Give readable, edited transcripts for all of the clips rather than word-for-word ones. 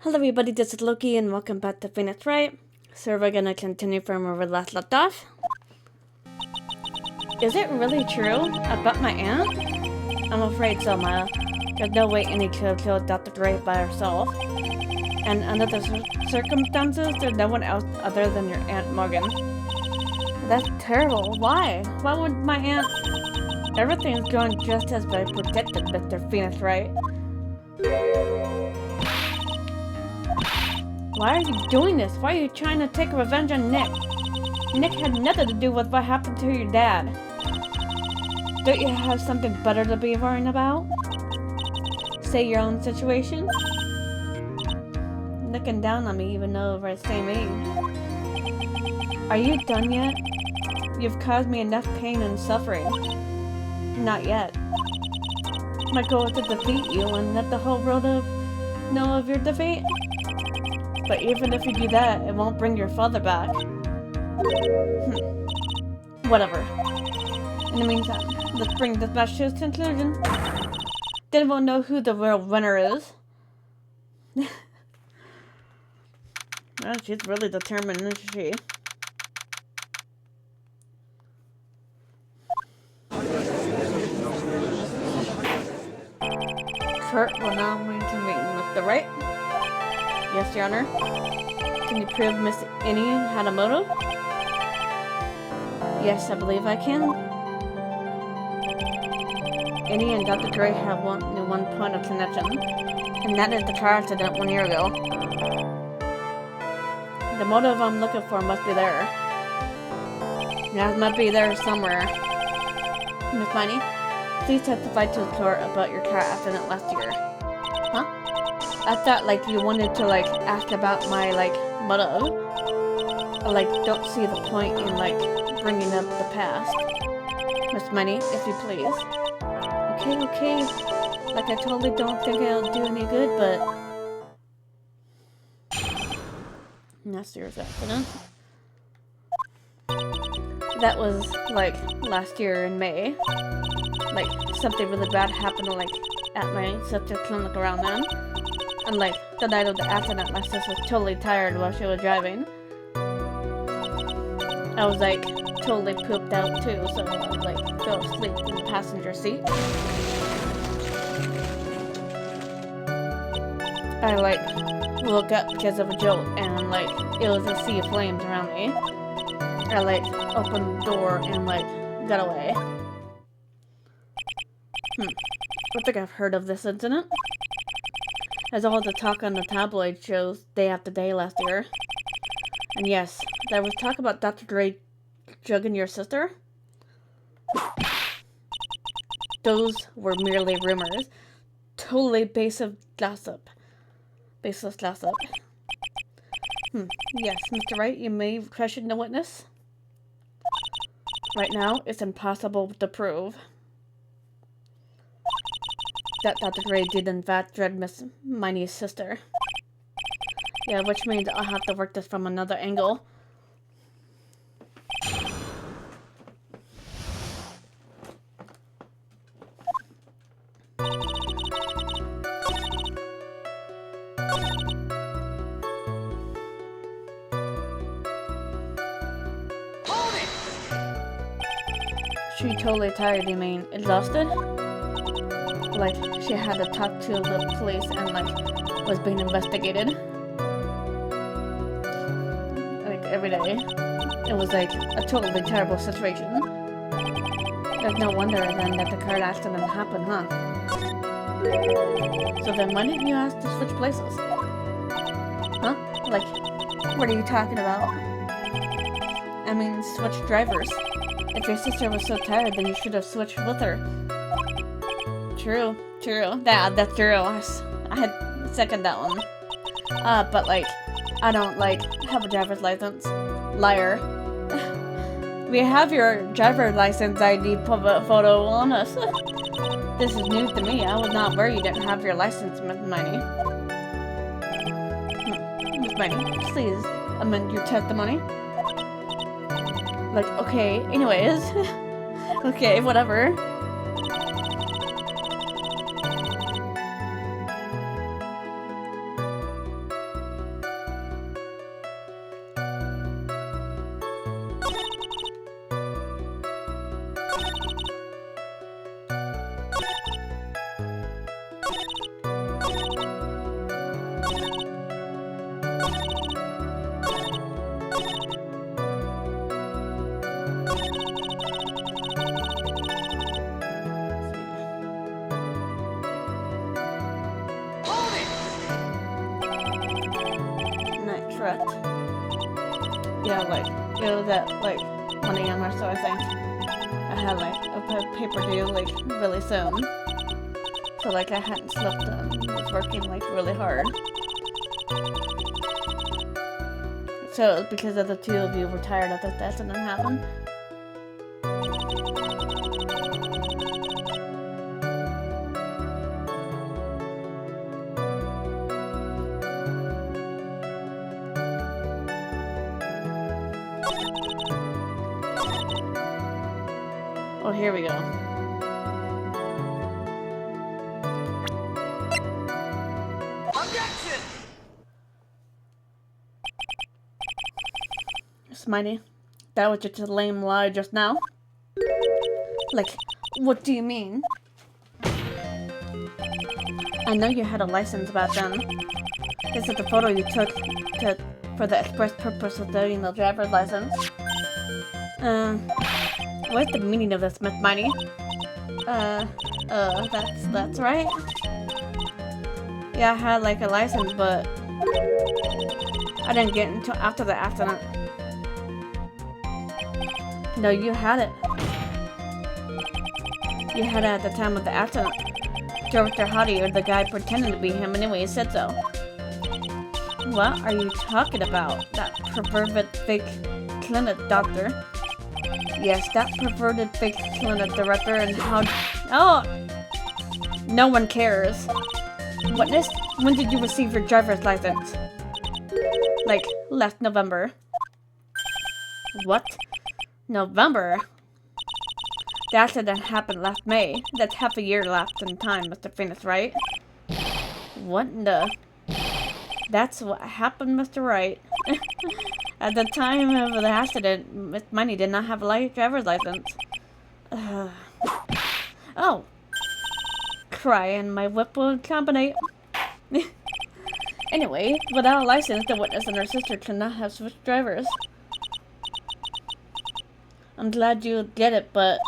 Hello everybody, this is Loki and welcome back to Phoenix Wright. So we're gonna continue from where we last left off. Is it really true about my aunt? I'm afraid so, Maya. There's no way Annie could have killed Dr. Dre by herself. And under the circumstances, there's no one else other than your Aunt Morgan. That's terrible. Why? Why would my aunt... Everything's going just as I predicted, Mr. Phoenix Wright. Why are you doing this? Why are you trying to take revenge on Nick? Nick had nothing to do with what happened to your dad. Don't you have something better to be worrying about? Say your own situation? Looking down on me even though we're the same age. Are you done yet? You've caused me enough pain and suffering. Not yet. My goal is to defeat you and let the whole world know of your defeat. But even if you do that, it won't bring your father back. Whatever. In the meantime, let's bring this match to its conclusion. Then we'll know who the real winner is. Well, she's really determined, isn't she? Kurt will now move to meeting with the right. Yes, Your Honor. Can you prove Miss Annie had a motive? Yes, I believe I can. Annie and Dr. Dre have one point of connection, and that is the car accident 1 year ago. The motive I'm looking for must be there. Yeah, it must be there somewhere. Miss Miney, please testify to the court about your car accident last year. Huh? I thought, you wanted to, ask about my, motive. I, don't see the point in, bringing up the past. Miss Miney, if you please. Okay. I totally don't think it'll do any good, but... Not serious accident. That was, last year in May. Something really bad happened, at my sister's clinic around then. And, the night of the accident, my sister was totally tired while she was driving. I was, totally pooped out, too, so I, fell asleep in the passenger seat. I, woke up because of a jolt, and, it was a sea of flames around me. I, opened the door and, got away. I think I've heard of this incident. As all the talk on the tabloid shows day after day last year. And yes, there was talk about Dr. Dre drugging your sister. Those were merely rumors. Totally baseless gossip. Baseless gossip. Yes, Mr. Wright, you may question the witness. Right now, it's impossible to prove that Dr. Dre did in fact drug Miss Miney's sister. Yeah, which means I'll have to work this from another angle. She totally tired, you mean exhausted? She had to talk to the police and, was being investigated. Every day. It was, a totally terrible situation. There's no wonder, then, that the car accident happened, huh? So then why didn't you ask to switch places? Huh? What are you talking about? I mean, switch drivers. If your sister was so tired, then you should have switched with her. True. Yeah, that's true. I had second that one. But I don't have a driver's license. Liar. We have your driver's license ID photo on us. This is news to me. I was not aware you didn't have your license, Miss Miney. Miss Miney, please amend your testimony. Okay, anyways. Okay, whatever. correct. Yeah, like, it was at, like, 1 a.m. or so, I think. I had, like, a paper due, like, really soon. So, like, I hadn't slept and was working, like, really hard. So, it was because of the two of you were tired of this accident happened. Oh, here we go. Objection! Smitey, that was just a lame lie just now. Like, what do you mean? I know you had a license back then. This is the photo you took for the express purpose of getting the driver's license. What's the meaning of this, Miss Mighty? That's right. Yeah, I had like a license, but I didn't get it until after the accident. No, you had it. You had it at the time of the accident. Director Hottie, or the guy pretending to be him anyway, said so. What are you talking about? That perverted fake clinic doctor? Yes, that perverted fake clinic director and how... Oh! No one cares. Witness, when did you receive your driver's license? Like, last November. What? November? The accident happened last May. That's half a year lapsed in time, Mr. Phoenix, right? What in the... That's what happened, Mr. Wright. At the time of the accident, Miss Miney did not have a driver's license. Oh. Cry and my whip will combinate. Anyway, without a license, the witness and her sister cannot have switched drivers. I'm glad you get it, but...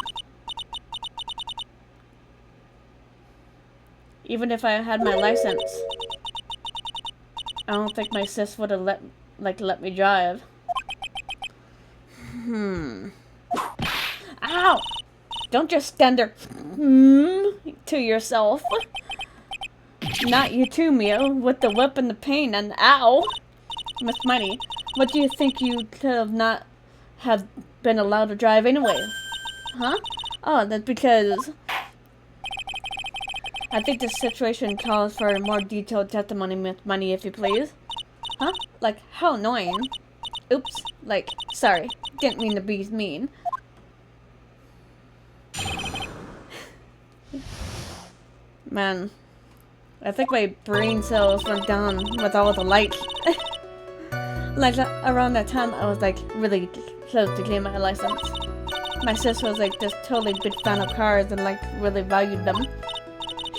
Even if I had my license, I don't think my sis would have let me drive. Ow! Don't just stand there to yourself. Not you too, Mio, with the whip and the pain and ow! Miss Mighty, what do you think you could have not have been allowed to drive anyway? Huh? Oh, that's because... I think this situation calls for a more detailed testimony, Miss Mighty, if you please. Huh? Like, how annoying. Oops. Like, sorry. Didn't mean to be mean. Man. I think my brain cells went down with all the light. Like, around that time, I was, like, really close to getting my license. My sister was, like, this totally big fan of cars and, like, really valued them.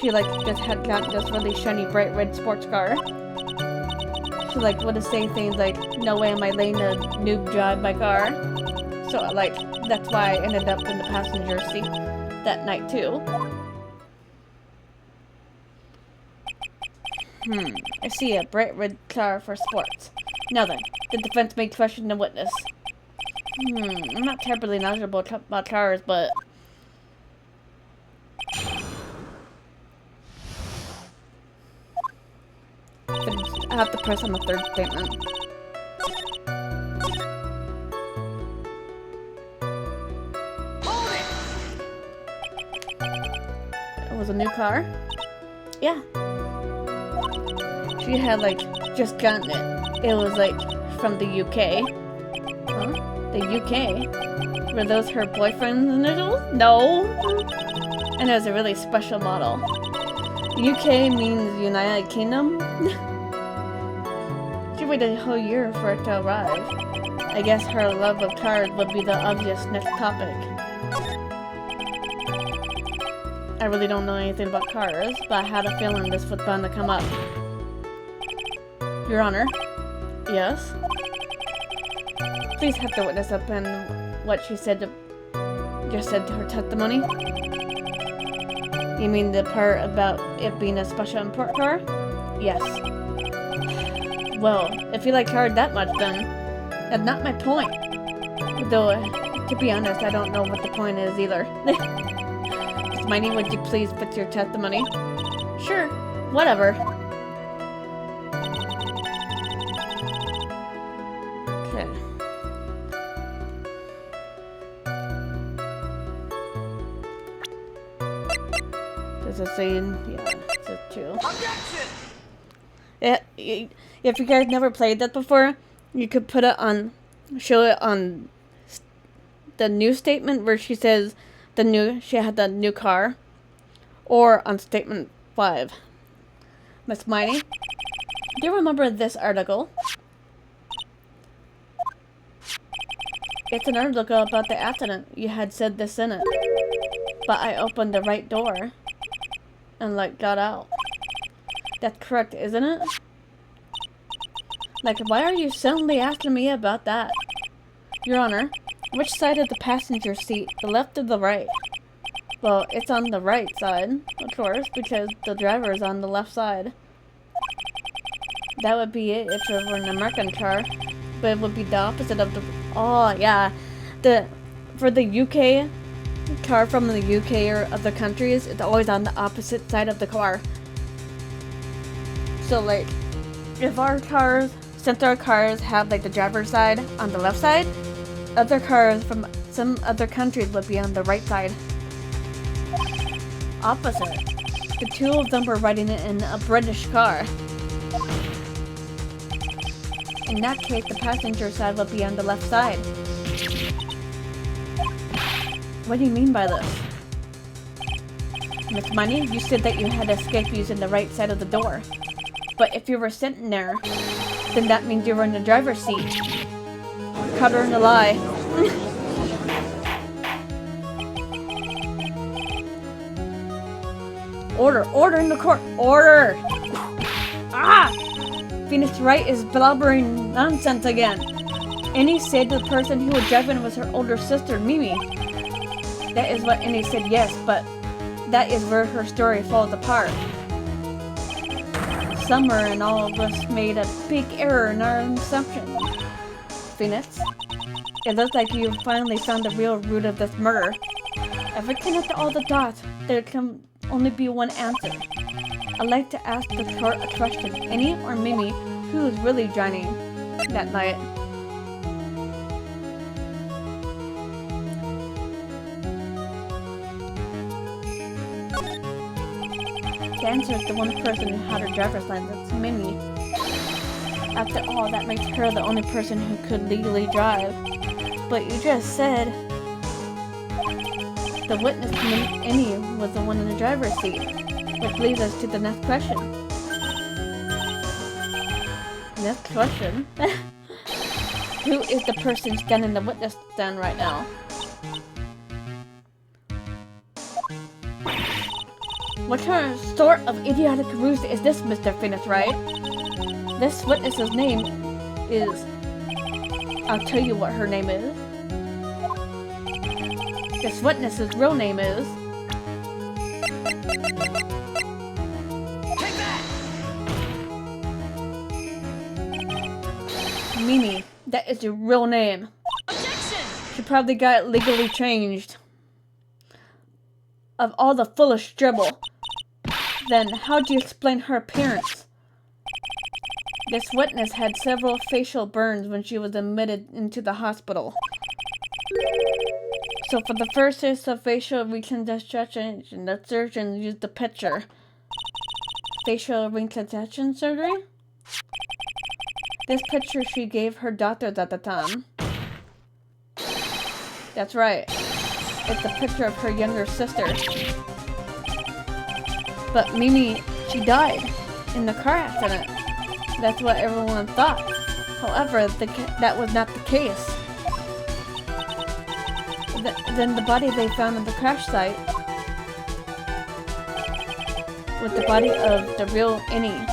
She, like, just had gotten this really shiny, bright red sports car. She, like, would say things like, no way am I letting a noob drive my car. So, like, that's why I ended up in the passenger seat that night, too. I see a bright red car for sports. Now then, the defense may question the witness. I'm not terribly knowledgeable about cars, but... I have to press on the third statement. It was a new car? Yeah. She had, like, just gotten it. It was, like, from the UK. Huh? The UK? Were those her boyfriend's initials? No! And it was a really special model. UK means United Kingdom? She waited a whole year for it to arrive. I guess her love of cars would be the obvious next topic. I really don't know anything about cars, but I had a feeling this was bound to come up. Your Honor? Yes? Please have the witness up and what she said just said to her testimony. You mean the part about it being a special import car? Yes. Well, if you like her that much, then that's not my point. Though, to be honest, I don't know what the point is either. Miney, would you please fix your testimony? Sure, whatever. Okay. Does it say in? Yeah, it says 2. If you guys never played that before, you could put it on, show it on the news statement where she says she had the new car, or on statement 5. Miss Miney, do you remember this article? It's an article about the accident. You had said this in it, but I opened the right door and got out. That's correct, isn't it? Why are you suddenly asking me about that? Your Honor, which side of the passenger seat, the left or the right? Well, it's on the right side, of course, because the driver is on the left side. That would be it if it were an American car, but it would be the opposite of the... Oh, yeah. For the UK car from the UK or other countries, it's always on the opposite side of the car. So, if our cars, since our cars have, the driver's side on the left side, other cars from some other countries would be on the right side. Opposite. The 2 of them were riding in a British car. In that case, the passenger side would be on the left side. What do you mean by this? Miss Money, you said that you had escaped using the right side of the door. But if you were sitting there, then that means you were in the driver's seat. Caught her in a lie. Order in the court. Order! Ah! Phoenix Wright is blabbering nonsense again. Annie said the person who was driving was her older sister, Mimi. That is what Annie said, yes, but that is where her story falls apart. Summer and all of us made a big error in our assumption. Phoenix, it looks like you finally found the real root of this murder. If we connect all the dots, there can only be one answer. I'd like to ask the court a question. Annie or Mimi, who was really drowning that night? The answer is the one person who had her driver's license, Mimi. After all, that makes her the only person who could legally drive. But you just said the witness, Annie, was the one in the driver's seat. Which leads us to the next question. Next question? Who is the person standing in the witness stand right now? What sort of idiotic ruse is this, Mr. Phoenix Wright? This witness's name is... I'll tell you what her name is. This witness's real name is... Mimi, that is your real name. Objection! She probably got it legally changed. Of all the foolish dribble. Then, how do you explain her appearance? This witness had several facial burns when she was admitted into the hospital. So for the first test of facial reconstruction, the surgeon used the picture. Facial reconstruction surgery? This picture she gave her doctors at the time. That's right. It's a picture of her younger sister. But Mimi, she died in the car accident. That's what everyone thought. However, that was not the case. Then the body they found at the crash site was the body of the real Annie.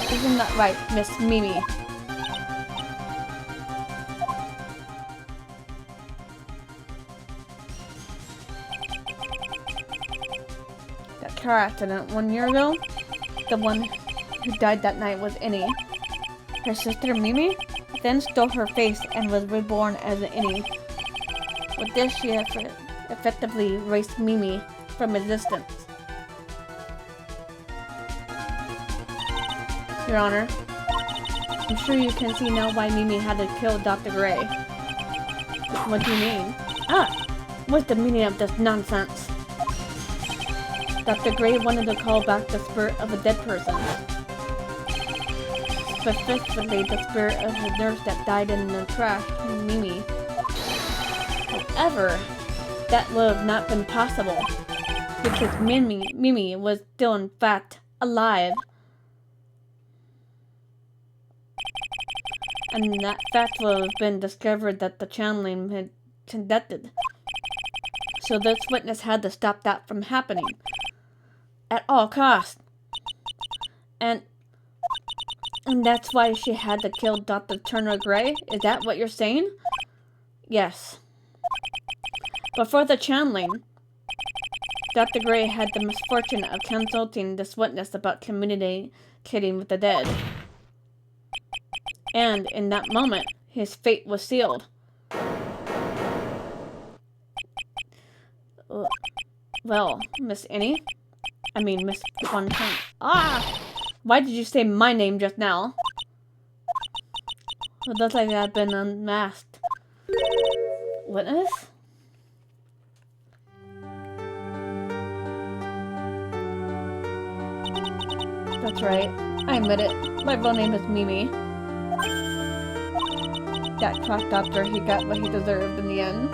Isn't that right, Miss Mimi? That car accident 1 year ago, the one who died that night was Innie. Her sister Mimi then stole her face and was reborn as an Innie. With this, she effectively erased Mimi from existence. Your Honor, I'm sure you can see now why Mimi had to kill Dr. Gray. What do you mean? What's the meaning of this nonsense? Dr. Gray wanted to call back the spirit of a dead person. Specifically, the spirit of the nurse that died in the trash, Mimi. However, that would have not been possible, because Mimi was still in fact alive. And that fact would have been discovered that the channeling had conducted. So this witness had to stop that from happening. At all costs. And that's why she had to kill Dr. Turner Gray? Is that what you're saying? Yes. Before the channeling, Dr. Gray had the misfortune of consulting this witness about communicating with the dead. And in that moment, his fate was sealed. Well, Miss Innie? I mean, Miss Von Trapp. Why did you say my name just now? It looks like I've been unmasked. Witness? That's right. I admit it. My real name is Mimi. That quack doctor, he got what he deserved in the end.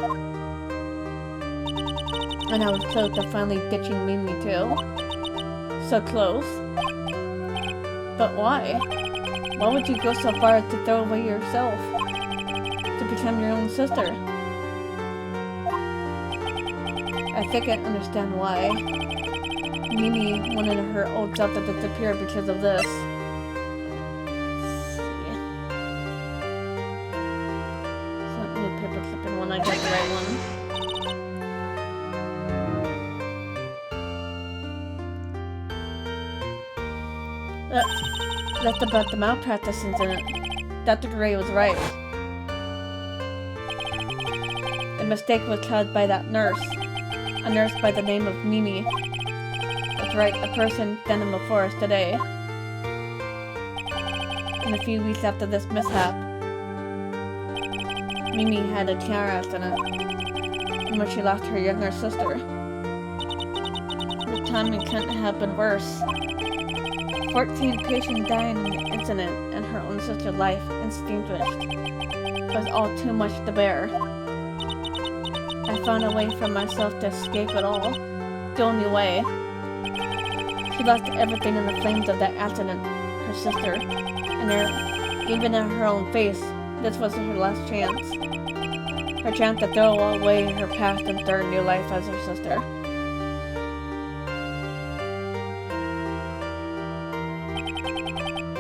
And I was close to finally ditching Mimi too. So close. But why? Why would you go so far as to throw away yourself? To become your own sister? I think I understand why. Mimi wanted her old self to disappear because of this. When I get the right one. That's about the malpractice incident. Dr. Gray was right. The mistake was caused by that nurse. A nurse by the name of Mimi. That's right, the person standing before us today. And a few weeks after this mishap, Mimi had a car accident in which she lost her younger sister. The timing couldn't have been worse. 14 patients died in the incident, and her own sister's life extinguished. It was all too much to bear. I found a way for myself to escape it all. The only way. She lost everything in the flames of that accident. Her sister, and even in her own face, this was her last chance. Her chance to throw away her past and start a new life as her sister.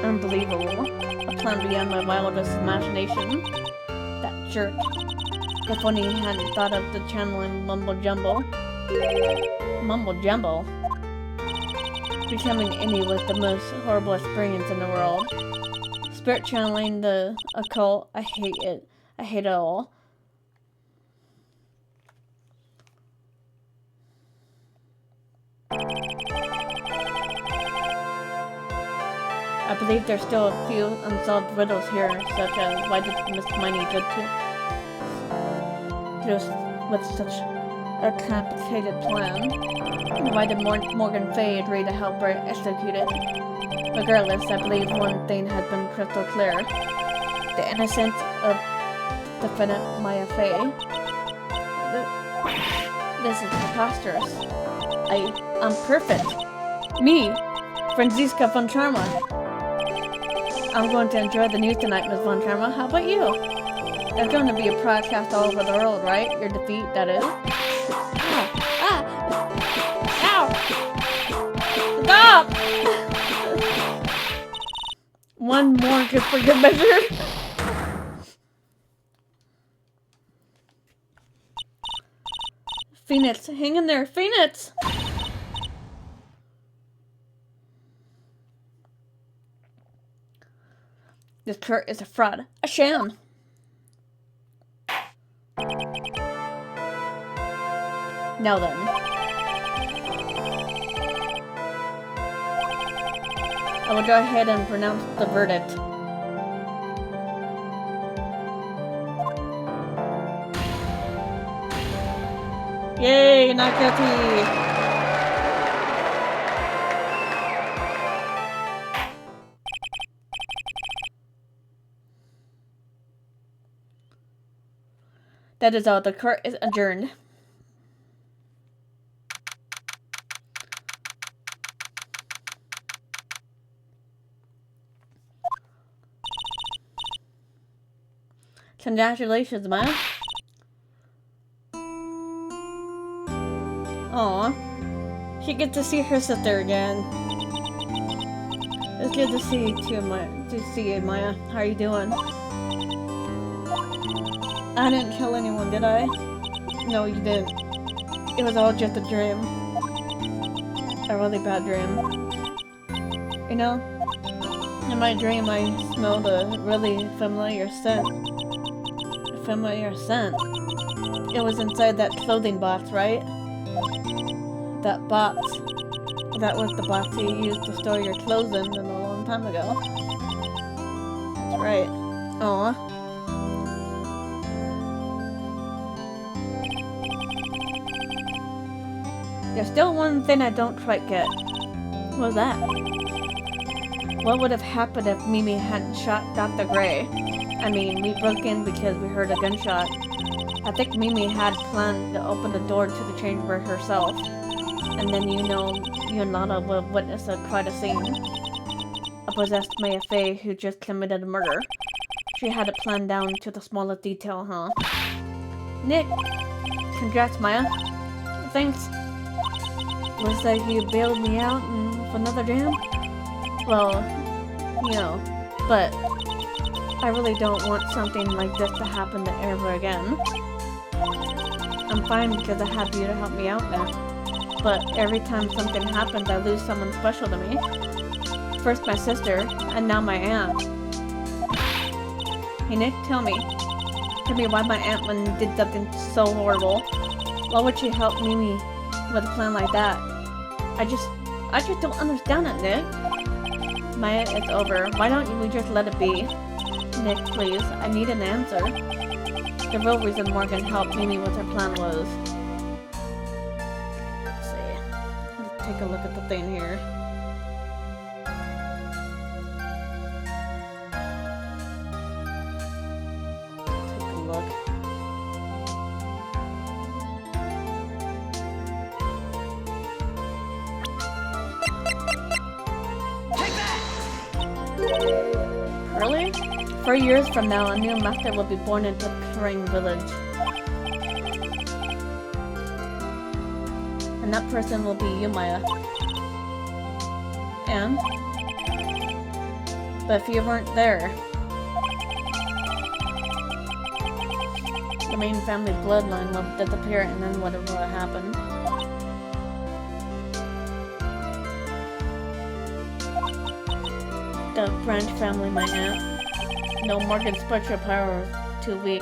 Unbelievable. A plan beyond my wildest imagination. That jerk. If only he hadn't thought of the channeling mumbo-jumbo. Mumbo-jumbo? Becoming Innie was the most horrible experience in the world. Spirit channeling, the occult, I hate it. I hate it all. I believe there's still a few unsolved riddles here, such as why did Miss Miney go with such a complicated plan? And why did Morgan Fay agree to help her execute it? Regardless, I believe one thing has been crystal clear. The innocence of defendant Maya Fay. This is preposterous. I'm perfect. Me, Franziska von Trauma. I'm going to enjoy the news tonight, Miss Von Trauma. How about you? There's going to be a broadcast all over the world, right? Your defeat, that is. Ow! Stop! One more good for good measure. Phoenix, hang in there, Phoenix! This Kurt is a fraud. A sham. Now then. I will go ahead and pronounce the verdict. Yay, not guilty! That is all. The court is adjourned. Congratulations, Maya. Aw. She gets to see her sister again. It's good to see you too, Maya. Maya. How are you doing? I didn't kill anyone, did I? No, you didn't. It was all just a dream. A really bad dream. You know, in my dream I smelled a really familiar scent. A familiar scent. It was inside that clothing box, right? That box. That was the box you used to store your clothes in a long time ago. That's right. Aw. There's still one thing I don't quite get. What was that? What would have happened if Mimi hadn't shot Dr. Gray? I mean, we broke in because we heard a gunshot. I think Mimi had planned to open the door to the chamber herself. And then you and Lana would have witnessed quite a scene. A possessed Maya Fey who just committed a murder. She had it planned down to the smallest detail, huh? Nick! Congrats, Maya. Thanks. Looks like you bailed me out for another jam? Well, you know, but I really don't want something like this to happen to ever again. I'm fine because I have you to help me out now. But every time something happens, I lose someone special to me. First my sister, and now my aunt. Hey Nick, tell me. Tell me why my aunt did something so horrible. Why would she help Mimi with a plan like that? I just don't understand it, Nick. Maya, it's over. Why don't we just let it be? Nick, please. I need an answer. The real reason Morgan helped Mimi with her plan was... Let's see. Let's take a look at the thing here. Take a look. Really? 4 years from now, a new master will be born into Purring Village. And that person will be you, Maya. And? But if you weren't there, the main family bloodline will disappear, and then what will happen? The Branch family, my aunt. No, Morgan's spiritual power is too weak.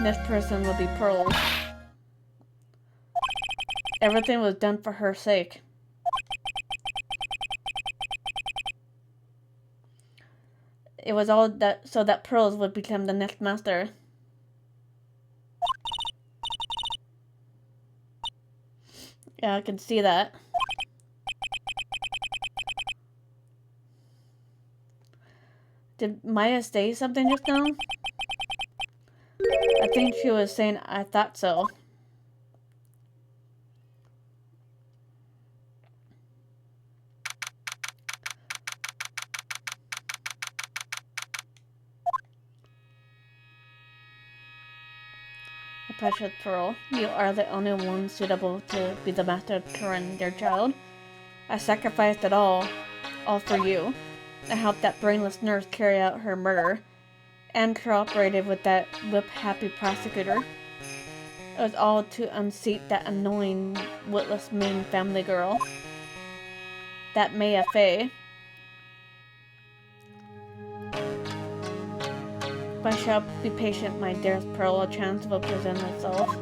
This person will be Pearl. Everything was done for her sake. It was all that so that Pearls would become the next master. Yeah, I can see that. Did Maya say something just now? I think she was saying, I thought so. A precious Pearl, you are the only one suitable to be the master of Turin, dear child. I sacrificed it all for you. I helped that brainless nurse carry out her murder, and cooperated with that whip-happy prosecutor. It was all to unseat that annoying, witless main family girl. That Maya Fey. shall be patient, my dearest Pearl. A chance will present itself.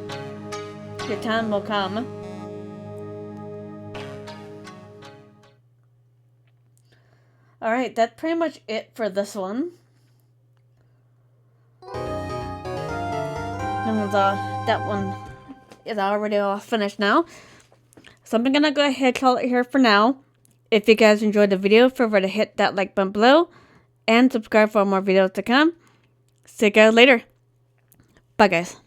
Your time will come. Alright, that's pretty much it for this one. And that one is already all finished now. So I'm gonna go ahead and call it here for now. If you guys enjoyed the video, feel free to hit that like button below. And subscribe for more videos to come. See you guys later. Bye guys.